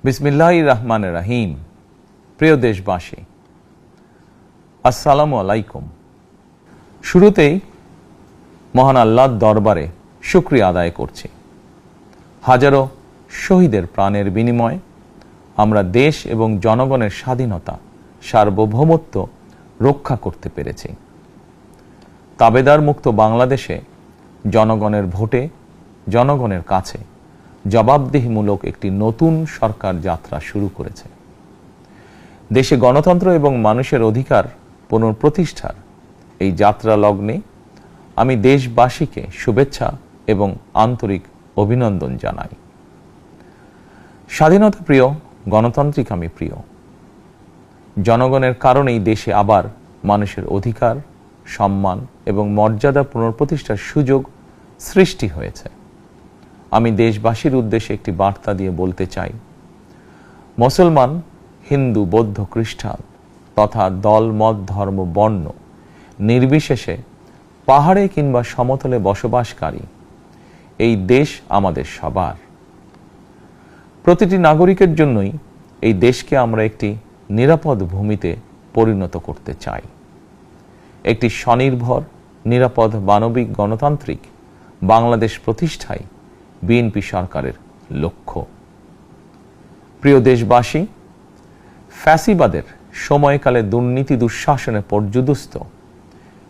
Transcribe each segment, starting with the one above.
বিসমিল্লাহির রহমানির রহিম। প্রিয় দেশবাসী, আসসালামু আলাইকুম। শুরুতেই মহান আল্লাহর দরবারে শুকরিয়া আদায় করছি। হাজারো শহীদের প্রাণের বিনিময়ে আমরা দেশ এবং জনগণের স্বাধীনতা, সার্বভৌমত্ব রক্ষা করতে পেরেছি। তাবেদার মুক্ত বাংলাদেশে জনগণের ভোটে জনগণের কাছে জবাবদিহিমূলক একটি নতুন সরকার যাত্রা শুরু করেছে। দেশে গণতন্ত্র এবং মানুষের অধিকার পুনঃপ্রতিষ্ঠার এই যাত্রা লগ্নে আমি দেশবাসীকে শুভেচ্ছা এবং আন্তরিক অভিনন্দন জানাই। স্বাধীনতা প্রিয়, গণতান্ত্রিক আমি প্রিয়। জনগণের কারণেই দেশে আবার মানুষের অধিকার, সম্মান এবং মর্যাদা পুনঃপ্রতিষ্ঠার সুযোগ সৃষ্টি হয়েছে। আমি দেশবাসীর উদ্দেশ্যে একটি বার্তা দিয়ে বলতে চাই, মুসলমান, হিন্দু, বৌদ্ধ, খ্রিস্টান তথা দল, মত, ধর্ম, বর্ণ নির্বিশেষে পাহাড়ে কিংবা সমতলে বসবাসকারী এই দেশ আমাদের সবার। প্রতিটি নাগরিকের জন্যই এই দেশকে আমরা একটি নিরাপদ ভূমিতে পরিণত করতে চাই। একটি স্বনির্ভর, নিরাপদ, মানবিক, গণতান্ত্রিক বাংলাদেশ প্রতিষ্ঠায় বিএনপি সরকারের লক্ষ্য। প্রিয় দেশবাসী, ফ্যাসিবাদের সময়কালে দুর্নীতি, দুঃশাসনে পর্যুদস্ত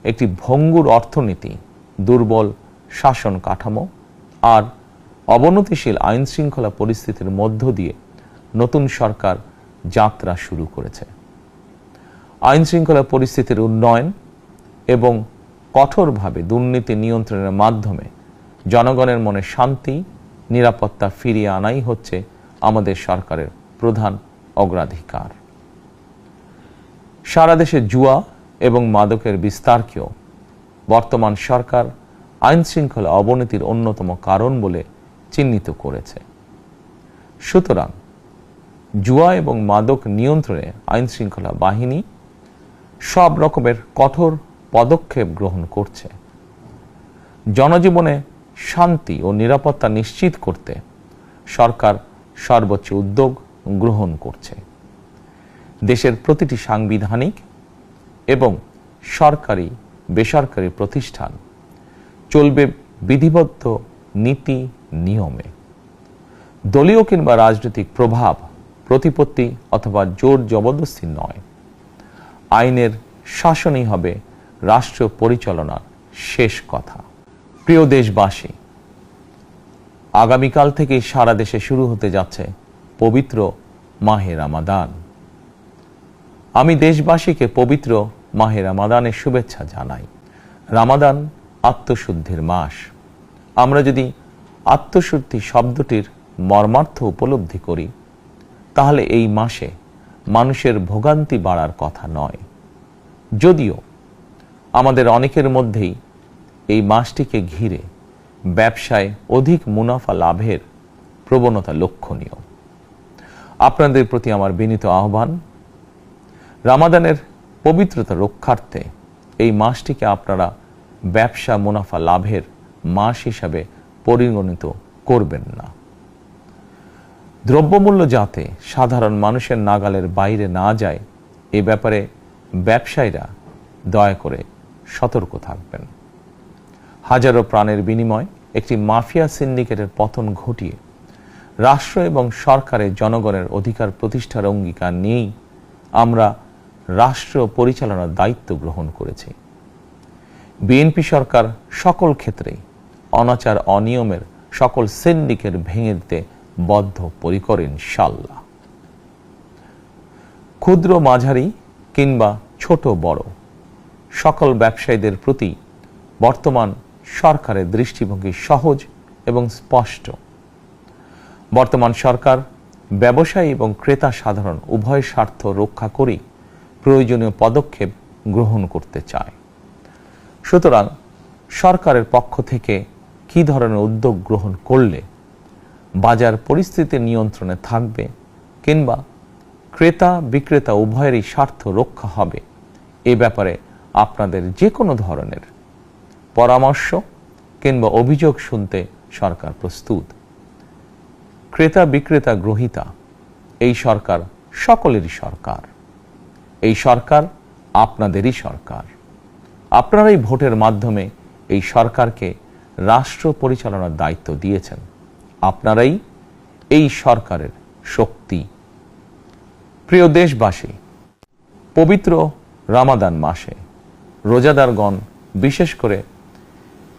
একটি ভঙ্গুর অর্থনীতি, দুর্বল শাসন কাঠামো আর অবনতিশীল আইন শৃঙ্খলা পরিস্থিতির মধ্য দিয়ে নতুন সরকার যাত্রা শুরু করেছে। আইন শৃঙ্খলা পরিস্থিতির উন্নয়ন এবং কঠোরভাবে দুর্নীতি নিয়ন্ত্রণের মাধ্যমে জনগণের মনে শান্তি, নিরাপত্তা ফিরিয়ে আনাই হচ্ছে আমাদের সরকারের প্রধান অগ্রাধিকার। সারা দেশে জুয়া এবং মাদকের বিস্তারকেও বর্তমান সরকার আইন শৃঙ্খলা অবনতির অন্যতম কারণ বলে চিহ্নিত করেছে। সুতরাং জুয়া এবং মাদক নিয়ন্ত্রণে আইন শৃঙ্খলা বাহিনী সব রকমের কঠোর পদক্ষেপ গ্রহণ করছে। জনজীবনে শান্তি ও নিরাপত্তা নিশ্চিত করতে সরকার সর্বোচ্চ উদ্যোগ গ্রহণ করছে। দেশের প্রতিটি সাংবিধানিক এবং সরকারি, বেসরকারি প্রতিষ্ঠান চলবে বিধিবদ্ধ নীতি নিয়মে। দলীয় কিংবা রাজনৈতিক প্রভাব, প্রতিপত্তি অথবা জোর জবরদস্তি নয়। আইনের শাসনই হবে রাষ্ট্র পরিচালনার শেষ কথা। প্রিয় দেশবাসী, আগামীকাল থেকেই সারা দেশে শুরু হতে যাচ্ছে পবিত্র মাহে রমাদান। আমি দেশবাসীকে পবিত্র মাহে রমাদানের শুভেচ্ছা জানাই। রমাদান আত্মশুদ্ধির মাস। আমরা যদি আত্মশুদ্ধি শব্দটির মর্মার্থ উপলব্ধি করি, তাহলে এই মাসে মানুষের ভোগান্তি বাড়ার কথা নয়। যদিও আমাদের অনেকের মধ্যেই এই মাসটিকে ঘিরে ব্যবসায় অধিক মুনাফা লাভের প্রবণতা লক্ষণীয়। আপনাদের প্রতি আমার বিনীত আহ্বান, রমাদানের পবিত্রতা রক্ষার্থে এই মাসটিকে আপনারা ব্যবসা মুনাফা লাভের মাস হিসাবে পরিগণিত করবেন না। দ্রব্যমূল্য যাতে সাধারণ মানুষের নাগালের বাইরে না যায়, এ ব্যাপারে ব্যবসায়ীরা দয়া করে সতর্ক থাকবেন। হাজারো প্রাণের বিনিময়ে একটি মাফিয়া সিন্ডিকেটের পতন ঘটিয়ে রাষ্ট্র এবং সরকারের জনগণের অধিকার প্রতিষ্ঠার অঙ্গীকার নিয়েই আমরা রাষ্ট্র পরিচালনার দায়িত্ব গ্রহণ করেছি। বিএনপি সরকার সকল ক্ষেত্রেই অনাচার, অনিয়মের সকল সিন্ডিকেট ভেঙে দিতে বদ্ধপরিকর ইনশাআল্লাহ। ক্ষুদ্র, মাঝারি কিংবা ছোট বড় সকল ব্যবসায়ীদের প্রতি বর্তমান সরকারের দৃষ্টিভঙ্গি সহজ এবং স্পষ্ট। বর্তমান সরকার ব্যবসায়ী এবং ক্রেতা সাধারণ উভয় স্বার্থ রক্ষা করেই প্রয়োজনীয় পদক্ষেপ গ্রহণ করতে চায়। সুতরাং সরকারের পক্ষ থেকে কী ধরনের উদ্যোগ গ্রহণ করলে বাজার পরিস্থিতি নিয়ন্ত্রণে থাকবে কিংবা ক্রেতা বিক্রেতা উভয়েরই স্বার্থ রক্ষা হবে, এ ব্যাপারে আপনাদের যে কোনো ধরনের পরামর্শ কিংবা অভিযোগ শুনতে সরকার প্রস্তুত। ক্রেতা বিক্রেতা গ্রহীতা এই সরকার সকলেরই সরকার। এই সরকার আপনাদেরই সরকার। আপনারাই ভোটের মাধ্যমে এই সরকারকে রাষ্ট্র পরিচালনার দায়িত্ব দিয়েছেন। আপনারাই এই সরকারের শক্তি। প্রিয় দেশবাসী, পবিত্র রমাদান মাসে রোজাদারগণ বিশেষ করে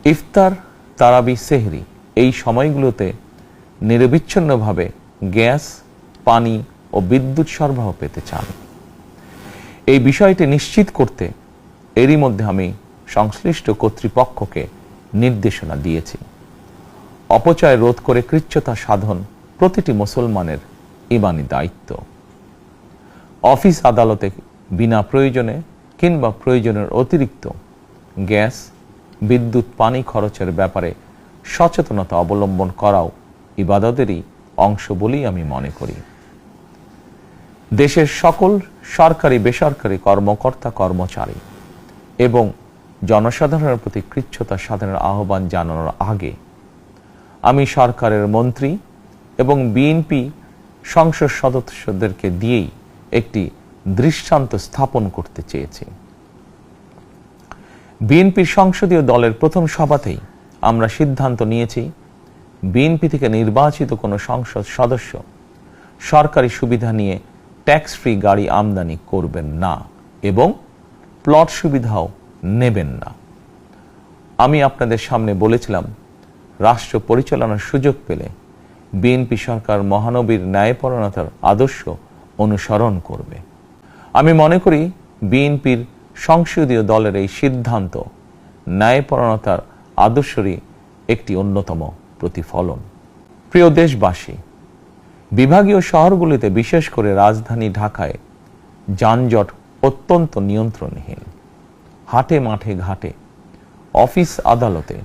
ইফতার, তারাবি, সেহরি এই সময়গুলোতে নিরবিচ্ছিন্নভাবে গ্যাস, পানি ও বিদ্যুৎ সরবরাহ পেতে চান। এই বিষয়টি নিশ্চিত করতে এরই মধ্যে আমি সংশ্লিষ্ট কর্তৃপক্ষকে নির্দেশনা দিয়েছি। অপচয় রোধ করে কৃচ্ছ্রতা সাধন প্রতিটি মুসলমানের ঈমানি দায়িত্ব। অফিস আদালতে বিনা প্রয়োজনে কিংবা প্রয়োজনের অতিরিক্ত গ্যাস, বিদ্যুৎ, পানি খরচের ব্যাপারে সচেতনতা অবলম্বন করাও ইবাদতেরই অংশ বলেই আমি মনে করি। দেশের সকল সরকারি বেসরকারি কর্মকর্তা কর্মচারী এবং জনসাধারণের প্রতি কৃচ্ছ্রতা সাধনের আহ্বান জানানোর আগে আমি সরকারের মন্ত্রী এবং বিএনপি সংসদ সদস্যদেরকে দিয়েই একটি দৃষ্টান্ত স্থাপন করতে চেয়েছি। বিএনপির সংসদীয় দলের প্রথম সভাতেই আমরা সিদ্ধান্ত নিয়েছি, বিএনপি থেকে নির্বাচিত কোনো সংসদ সদস্য সরকারি সুবিধা নিয়ে ট্যাক্স ফ্রি গাড়ি আমদানি করবেন না এবং প্লট সুবিধাও নেবেন না। আমি আপনাদের সামনে বলেছিলাম, রাষ্ট্র পরিচালনার সুযোগ পেলে বিএনপি সরকার মহানবীর ন্যায়পরায়ণতার আদর্শ অনুসরণ করবে। আমি মনে করি বিএনপির সংসদীয় দলের এই সিদ্ধান্ত ন্যায়পরায়ণতার আদর্শেরই একটি অন্যতম প্রতিফলন। প্রিয় দেশবাসী, বিভাগীয় শহরগুলিতে বিশেষ করে রাজধানী ঢাকায় যানজট অত্যন্ত নিয়ন্ত্রণহীন। হাটে মাঠে ঘাটে, অফিস আদালতে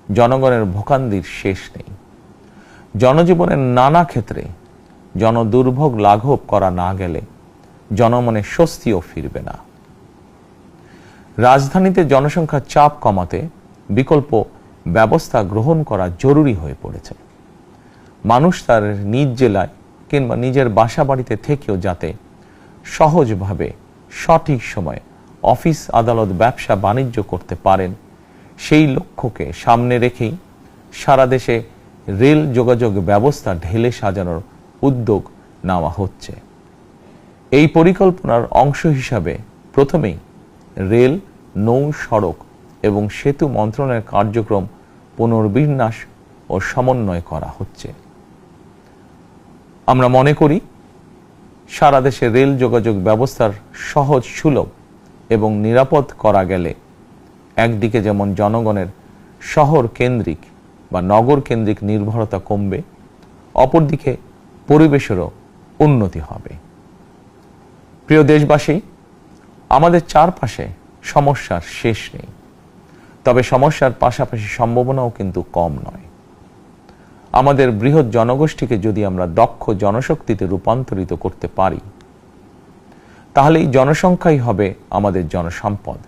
জনগণের ভোগান্তির শেষ নেই। জনজীবনের নানা ক্ষেত্রে জনদুর্ভোগ লাঘব করা না গেলে জনমনে স্বস্তিও ফিরবে না। রাজধানীতে জনসংখ্যার চাপ কমাতে বিকল্প ব্যবস্থা গ্রহণ করা জরুরি হয়ে পড়েছে। মানুষ তার নিজ জেলায় কিংবা নিজের বাসা বাড়িতে থেকেও যাতে সহজভাবে সঠিক সময়ে অফিস, আদালত, ব্যবসা বাণিজ্য করতে পারেন, সেই লক্ষ্যকে সামনে রেখেই সারা দেশে রেল যোগাযোগ ব্যবস্থা ঢেলে সাজানোর উদ্যোগ নেওয়া হচ্ছে। এই পরিকল্পনার অংশ হিসাবে প্রথমেই রেল, নৌ, সড়ক এবং সেতু মন্ত্রণালয়ের কার্যক্রম পুনর্বিন্যাস ও সমন্বয় করা হচ্ছে। আমরা মনে করি সারা দেশে রেল যোগাযোগ ব্যবস্থার সহজ, সুলভ এবং নিরাপদ করা গেলে একদিকে যেমন জনগণের শহর কেন্দ্রিক বা নগর কেন্দ্রিক নির্ভরতা কমবে, অপরদিকে পরিবেশেরও উন্নতি হবে। প্রিয় দেশবাসী, আমাদের চারপাশে সমস্যার শেষ নেই, তবে সমস্যার পাশাপাশি সম্ভাবনাও কিন্তু কম নয়। আমাদের বৃহৎ জনগোষ্ঠীকে যদি আমরা দক্ষ জনশক্তিতে রূপান্তরিত করতে পারি, তাহলে এই জনসংখ্যাই হবে আমাদের জনসম্পদ।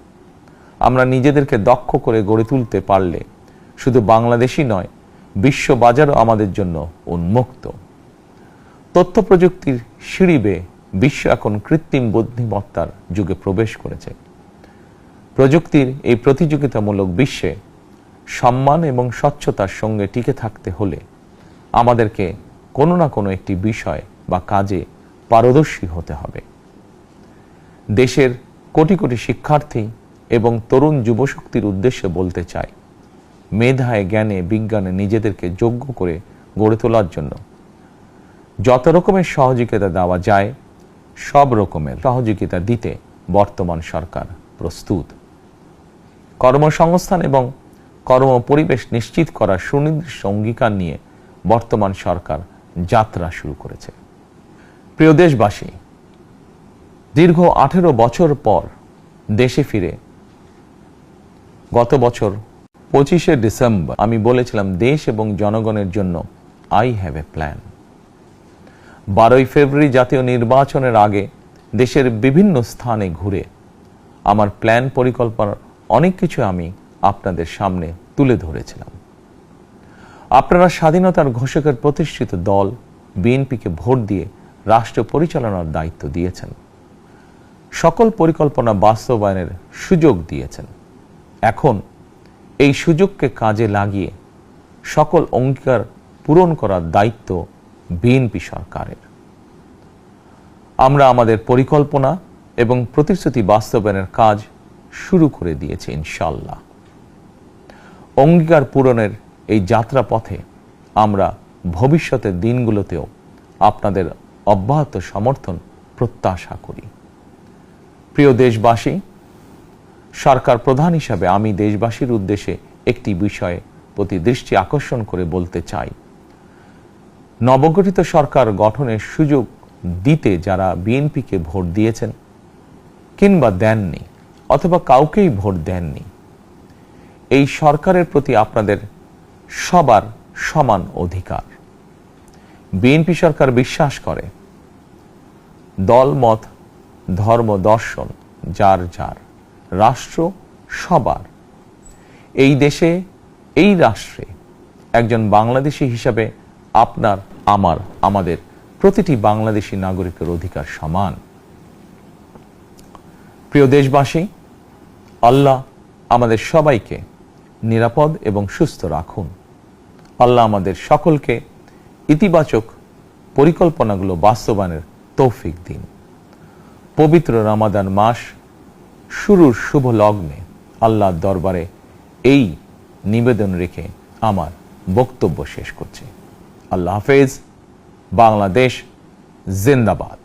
আমরা নিজেদেরকে দক্ষ করে গড়ে তুলতে পারলে শুধু বাংলাদেশই নয়, বিশ্ব বাজারও আমাদের জন্য উন্মুক্ত। তথ্য প্রযুক্তির সিঁড়ি বেয়ে বিশ্ব এখন কৃত্রিম বুদ্ধিমত্তার যুগে প্রবেশ করেছে। প্রযুক্তির এই প্রতিযোগিতামূলক বিশ্বে সম্মান এবং স্বচ্ছতার সঙ্গে টিকে থাকতে হলে আমাদেরকে কোনো না কোনো একটি বিষয় বা কাজে পারদর্শী হতে হবে। দেশের কোটি কোটি শিক্ষার্থী এবং তরুণ যুবশক্তির উদ্দেশ্যে বলতে চাই, মেধায়, জ্ঞানে, বিজ্ঞানে নিজেদেরকে যোগ্য করে গড়ে তোলার জন্য যত রকমের সহযোগিতা দেওয়া যায়, সব রকমের সহযোগিতা দিতে বর্তমান সরকার প্রস্তুত। কর্মসংস্থান এবং কর্মপরিবেশ নিশ্চিত করার সুনির্দিষ্ট অঙ্গীকার নিয়ে বর্তমান সরকার যাত্রা শুরু করেছে। প্রিয় দেশবাসী, দীর্ঘ 18 বছর পর দেশে ফিরে গত বছর 25শে ডিসেম্বর আমি বলেছিলাম, দেশ এবং জনগণের জন্য আই হ্যাভ এ প্ল্যান। 12ই ফেব্রুয়ারি জাতীয় নির্বাচনের আগে দেশের বিভিন্ন স্থানে ঘুরে আমার প্ল্যান, পরিকল্পনার অনেক কিছু আমি আপনাদের সামনে তুলে ধরেছিলাম। আপনারা স্বাধীনতার ঘোষকের প্রতিষ্ঠিত দল বিএনপিকে ভোট দিয়ে রাষ্ট্র পরিচালনার দায়িত্ব দিয়েছেন, সকল পরিকল্পনা বাস্তবায়নের সুযোগ দিয়েছেন। এখন এই সুযোগকে কাজে লাগিয়ে সকল অঙ্গীকার পূরণ করার দায়িত্ব বিএনপি সরকারের। আমরা আমাদের পরিকল্পনা এবং প্রতিশ্রুতি বাস্তবায়নের কাজ শুরু করে দিয়েছি ইনশাআল্লাহ। অঙ্গীকার পূরণের এই যাত্রাপথে আমরা ভবিষ্যতের দিনগুলোতেও আপনাদের অব্যাহত সমর্থন প্রত্যাশা করি। প্রিয় দেশবাসী, সরকার প্রধান হিসাবে আমি দেশবাসীর উদ্দেশ্যে একটি বিষয়ে প্রতি দৃষ্টি আকর্ষণ করে বলতে চাই। নবগঠিত সরকার গঠনের সুযোগ দিতে যারা বিএনপিকে ভোট দিয়েছেন কিংবা দেননি অথবা কাউকেই ভোট দেননি, এই সরকারের প্রতি আপনাদের সবার সমান অধিকার। বিএনপি সরকার বিশ্বাস করে দল, মত, ধর্ম, দর্শন যার যার, রাষ্ট্র সবার। এই দেশে, এই রাষ্ট্রে একজন বাংলাদেশী হিসাবে আপনার, আমার, আমাদের প্রতিটি বাংলাদেশী নাগরিকের অধিকার সমান। প্রিয় দেশবাসী, আল্লাহ আমাদের সবাইকে নিরাপদ এবং সুস্থ রাখুন। আল্লাহ আমাদের সকলকে ইতিবাচক পরিকল্পনাগুলো বাস্তবায়নের তৌফিক দিন। পবিত্র রমাদান মাস শুরুর শুভ লগ্নে আল্লাহর দরবারে এই নিবেদন রেখে আমার বক্তব্য শেষ করছি। আল্লাহ হাফেজ। বাংলাদেশ জিন্দাবাদ।